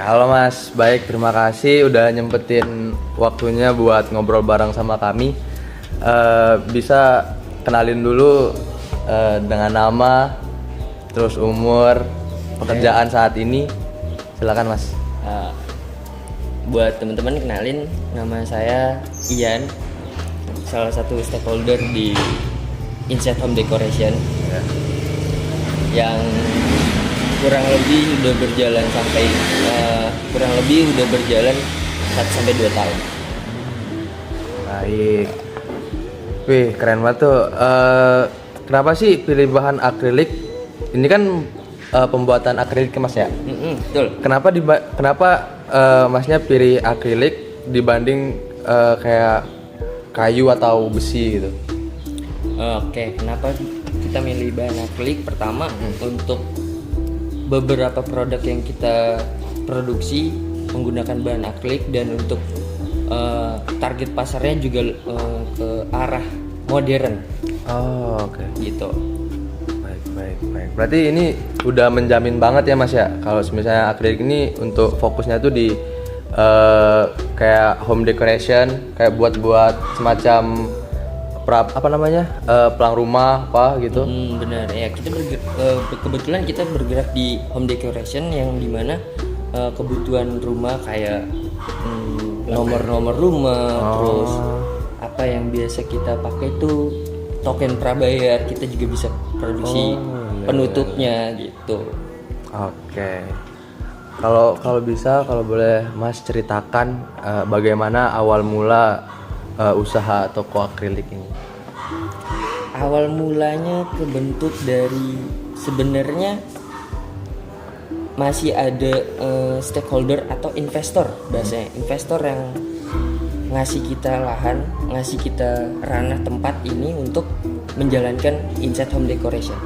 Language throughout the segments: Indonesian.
halo Mas. Baik, terima kasih udah nyempetin waktunya buat ngobrol bareng sama kami. Bisa kenalin dulu dengan nama, terus umur, pekerjaan saat ini. Silakan Mas. Buat teman-teman kenalin, nama saya Ian, salah satu stakeholder di Insight Home Decoration yang kurang lebih udah berjalan 1-2 tahun. Baik. Wih, keren banget tuh. Kenapa sih pilih bahan akrilik? Ini kan pembuatan akrilik Mas ya? Betul. Kenapa Masnya pilih akrilik dibanding kayak kayu atau besi gitu? Oke, kenapa kita milih bahan akrilik? Pertama, untuk beberapa produk yang kita produksi menggunakan bahan akrilik, dan untuk target pasarnya juga ke arah modern. Oh, oke. Gitu. Baik. Berarti ini udah menjamin banget ya Mas ya, kalau misalnya akrilik ini untuk fokusnya tuh di kayak home decoration, kayak buat semacam pelang rumah apa gitu. Benar ya, kebetulan kita bergerak di home decoration yang dimana kebutuhan rumah kayak nomor rumah, terus apa yang biasa kita pakai itu token prabayar, kita juga bisa produksi penutupnya gitu. Oke. Kalau boleh Mas ceritakan bagaimana awal mula usaha toko akrilik ini? Awal mulanya kebentuk dari, sebenarnya masih ada stakeholder atau investor, bahasanya investor yang ngasih kita lahan, ngasih kita ranah tempat ini untuk menjalankan Insight Home Decoration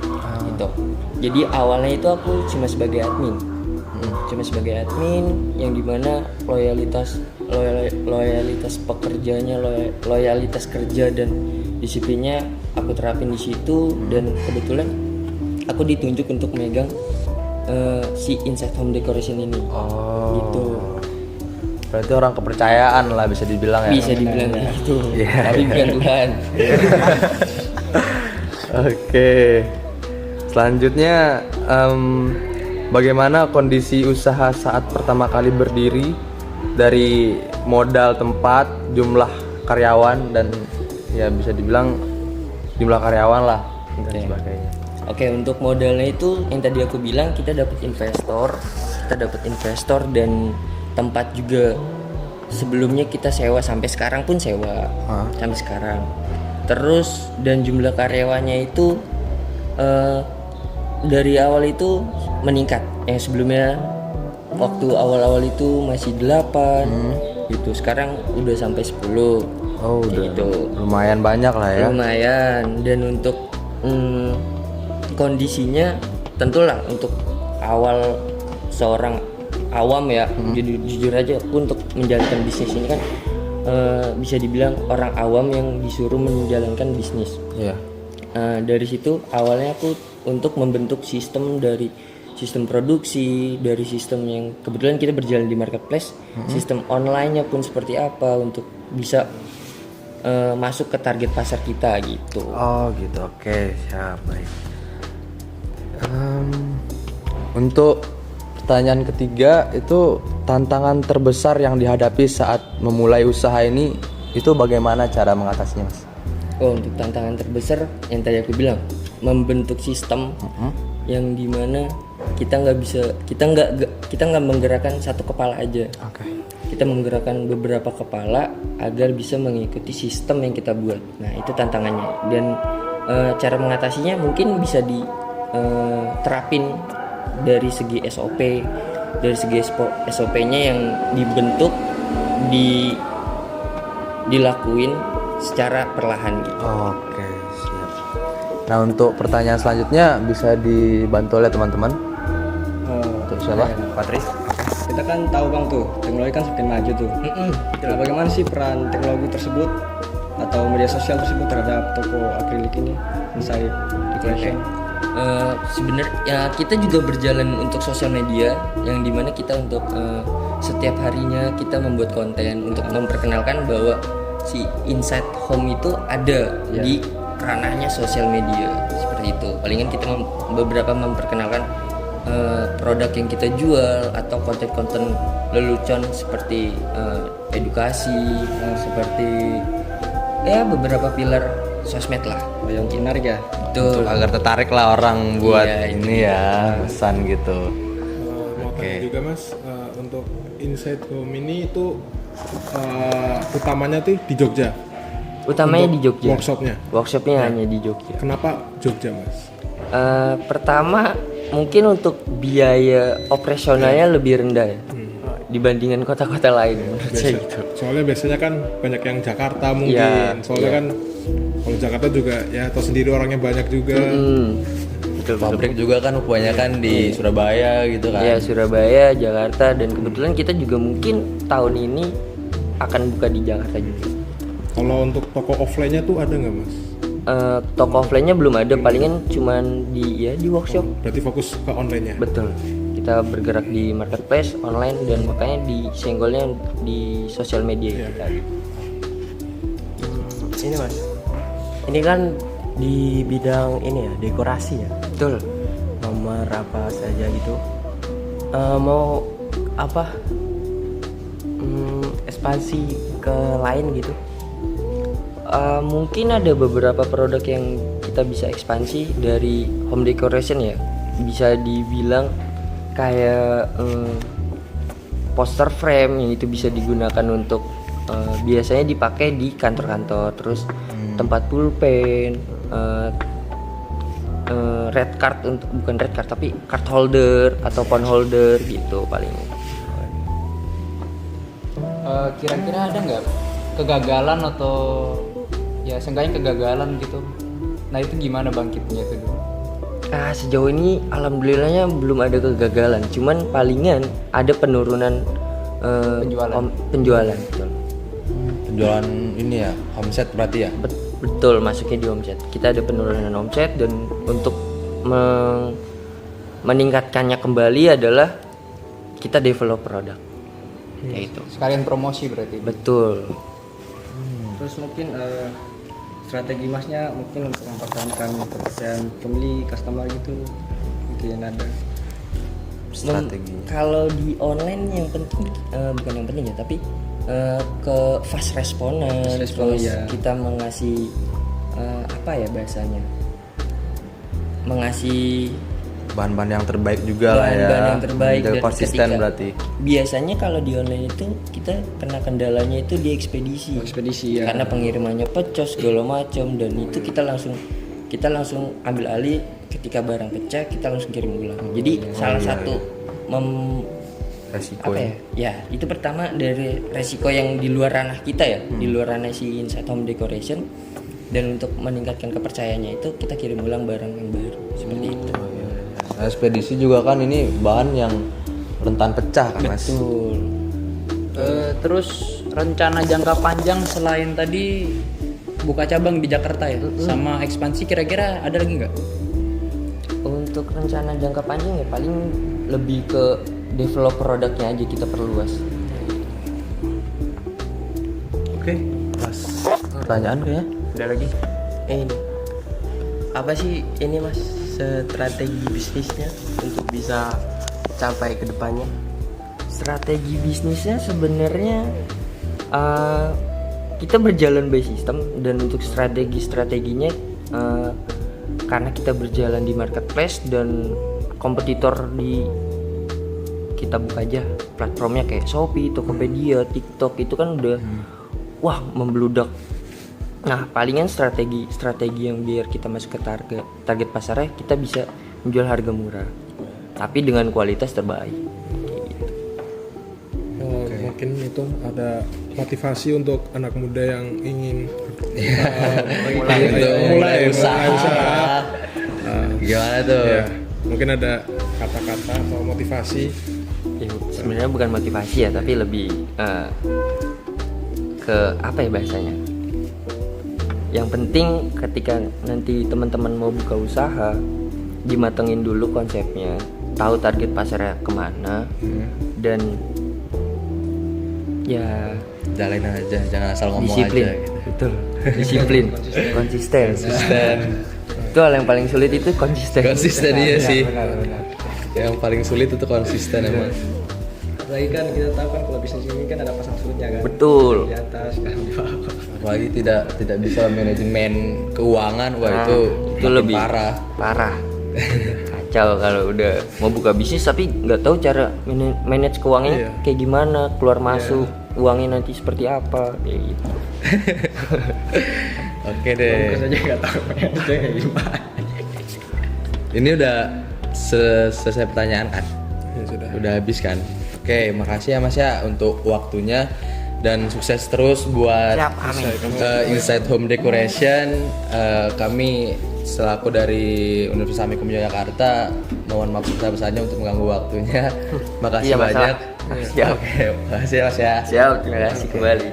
gitu. Jadi awalnya itu aku cuma sebagai admin, yang dimana loyalitas pekerjanya, loyalitas kerja dan disiplinnya aku terapin di situ, dan kebetulan aku ditunjuk untuk megang si Insight Home Decoration ini. Gitu. Berarti orang kepercayaan lah bisa dibilang ya. Bisa dibilang gitu. Tapi bukan Tuhan. Oke. Selanjutnya bagaimana kondisi usaha saat pertama kali berdiri, dari modal tempat, jumlah karyawan, dan ya bisa dibilang jumlah karyawan lah dan sebagainya. Oke, untuk modalnya itu yang tadi aku bilang, kita dapat investor dan tempat juga. Sebelumnya kita sewa, sampai sekarang pun sewa sampai sekarang. Terus dan jumlah karyawannya itu dari awal itu meningkat. Yang sebelumnya waktu awal-awal itu masih 8 gitu, sekarang udah sampai 10. Oh, udah gitu. Lumayan banyak lah ya. Lumayan. Dan untuk kondisinya tentulah untuk awal seorang awam ya, jujur aja aku untuk menjalankan bisnis ini kan bisa dibilang orang awam yang disuruh menjalankan bisnis. Dari situ awalnya aku untuk membentuk sistem, dari sistem produksi, dari sistem yang kebetulan kita berjalan di marketplace, sistem online-nya pun seperti apa untuk bisa masuk ke target pasar kita gitu. Oh gitu, oke, siap, baik. Untuk pertanyaan ketiga, itu tantangan terbesar yang dihadapi saat memulai usaha ini, itu bagaimana cara mengatasinya Mas? Untuk tantangan terbesar yang tadi aku bilang, membentuk sistem yang dimana kita nggak menggerakkan satu kepala aja. Kita menggerakkan beberapa kepala agar bisa mengikuti sistem yang kita buat. Nah, itu tantangannya. Dan cara mengatasinya mungkin bisa diterapin dari segi SOP, dari segi SOP-nya yang dibentuk, dilakuin secara perlahan gitu. Oke, siap. Nah, untuk pertanyaan selanjutnya bisa dibantu oleh teman-teman. Untuk siapa? Patris. Kita kan tahu Bang tuh, teknologi kan semakin maju tuh. Nah, bagaimana sih peran teknologi tersebut atau media sosial tersebut terhadap toko akrilik ini, Insight Decoration? sebenarnya ya kita juga berjalan untuk sosial media yang dimana kita untuk setiap harinya kita membuat konten untuk memperkenalkan bahwa si Inside Home itu ada di ranahnya sosial media seperti itu. Palingan kita beberapa memperkenalkan produk yang kita jual atau konten-konten lelucon seperti edukasi, seperti ya beberapa pilar sosmed lah. Yang menarik ya. Betul. Agar tertarik lah orang buat Iya, ini ya pesan gitu. Mau tanya juga Mas, untuk Inside Home ini itu utamanya tuh di Jogja. Utamanya Untuk di Jogja. Workshopnya. Hanya di Jogja. Kenapa Jogja Mas? Pertama mungkin untuk biaya operasionalnya lebih rendah ya dibandingkan kota-kota lain menurut saya gitu. Soalnya biasanya kan banyak yang Jakarta mungkin. Iya, Soalnya kan kalau Jakarta juga ya atau sendiri orangnya banyak juga. Betul. Pabrik juga kan kebanyakan di Surabaya gitu kan. Ya Surabaya, Jakarta, dan kebetulan kita juga mungkin tahun ini akan buka di Jakarta juga. Kalau untuk toko offline-nya tuh ada nggak Mas? Toko offline-nya belum ada, palingan cuman di workshop. Berarti fokus ke online-nya. Betul. Kita bergerak di marketplace online dan makanya disenggolnya di sosial media kita. Ini Mas, ini kan di bidang ini ya, dekorasi ya, Betul. nomor apa saja gitu. Mau apa, ekspansi ke lain gitu. Mungkin ada beberapa produk yang kita bisa ekspansi dari home decoration ya. Bisa dibilang kayak poster frame yang itu bisa digunakan untuk biasanya dipakai di kantor-kantor, terus tempat pulpen, red card untuk bukan red card tapi card holder atau phone holder gitu paling. Kira-kira ada nggak kegagalan atau ya seenggaknya kegagalan gitu? Nah itu gimana bangkitnya itu dulu? Sejauh ini alhamdulillahnya belum ada kegagalan, cuman palingan ada penurunan penjualan. Betul. Penjualan ini ya, homset berarti ya. Betul, masuknya di omset. Kita ada penurunan omset dan untuk meningkatkannya kembali adalah kita develop produk. Kayak itu. Sekalian promosi berarti. Betul. Terus mungkin strategi Masnya mungkin untuk mempertahankan kepercayaan pembeli customer gitu mungkin ada Strateginya. Kalau di online yang penting bukan yang penting ya, tapi ke fast response, terus ya. kita mengasih apa ya bahasanya, mengasih Bahan-bahan yang terbaik juga lah ya. bahan-bahan yang terbaik Menjaga dan konsisten ketika- berarti. Biasanya kalau di online itu kita kena kendalanya itu di ekspedisi. ekspedisi ya. Karena pengirimannya pecos segala macam dan itu kita langsung ambil alih ketika barang pecah kita langsung kirim ulang. Jadi salah satu Resiko apa ya? Ya, itu pertama dari resiko yang di luar ranah kita ya, di luar ranah si Inside Home Decoration, dan untuk meningkatkan kepercayaannya itu kita kirim ulang barang yang baru seperti itu. Nah, ekspedisi juga kan ini bahan yang rentan pecah kan Mas. Betul. Terus rencana jangka panjang selain tadi buka cabang di Jakarta ya, sama ekspansi kira-kira ada lagi nggak? Untuk rencana jangka panjang ya paling lebih ke develop produknya aja kita perluas. Oke, Mas. Pertanyaan kayaknya. Ada lagi? Ini apa sih ini Mas strategi bisnisnya untuk bisa capai ke depannya? Strategi bisnisnya sebenarnya kita berjalan by system, dan untuk strateginya karena kita berjalan di marketplace dan kompetitor di kita buka aja platformnya kayak Shopee, Tokopedia, TikTok itu kan udah wah membludak. Nah, palingan strategi yang biar kita masuk ke target pasarnya, kita bisa menjual harga murah tapi dengan kualitas terbaik. Mungkin itu ada motivasi untuk anak muda yang ingin mulai usaha. Gimana tuh? Ya, mungkin ada kata-kata atau motivasi. Ya, sebenarnya bukan motivasi ya, tapi lebih ke apa ya bahasanya. Yang penting ketika nanti teman-teman mau buka usaha, dimatengin dulu konsepnya, tahu target pasarnya kemana, dan ya Jalanin aja, jangan asal ngomong disiplin. aja gitu. Betul, disiplin, konsisten. Itu hal yang paling sulit itu konsisten. Konsisten iya sih. Benar. Yang paling sulit itu konsisten emang. Apalagi kan kita tahu kan kalau bisnis ini kan ada pasang surutnya kan. Betul. Di atas kan di bawah. Apalagi tidak bisa manajemen keuangan, wah itu makin lebih parah. Kacau kalau udah mau buka bisnis tapi nggak tahu cara manage keuangannya kayak gimana, keluar masuk uangnya nanti seperti apa kayak gitu. Oke deh. Terus aja nggak tahu itu kayak gimana. Ini udah selesai pertanyaan kan? Ya sudah. Udah habis kan? Oke, makasih ya Mas ya untuk waktunya dan sukses terus buat Siap, amin. Inside Home Decoration. Kami selaku dari Universitas Amikum Yogyakarta mohon maaf sebesar-besarnya untuk mengganggu waktunya. Makasih Iya, masalah. banyak. Siap. Oke, makasih ya Mas ya. Siap, terima kasih kembali.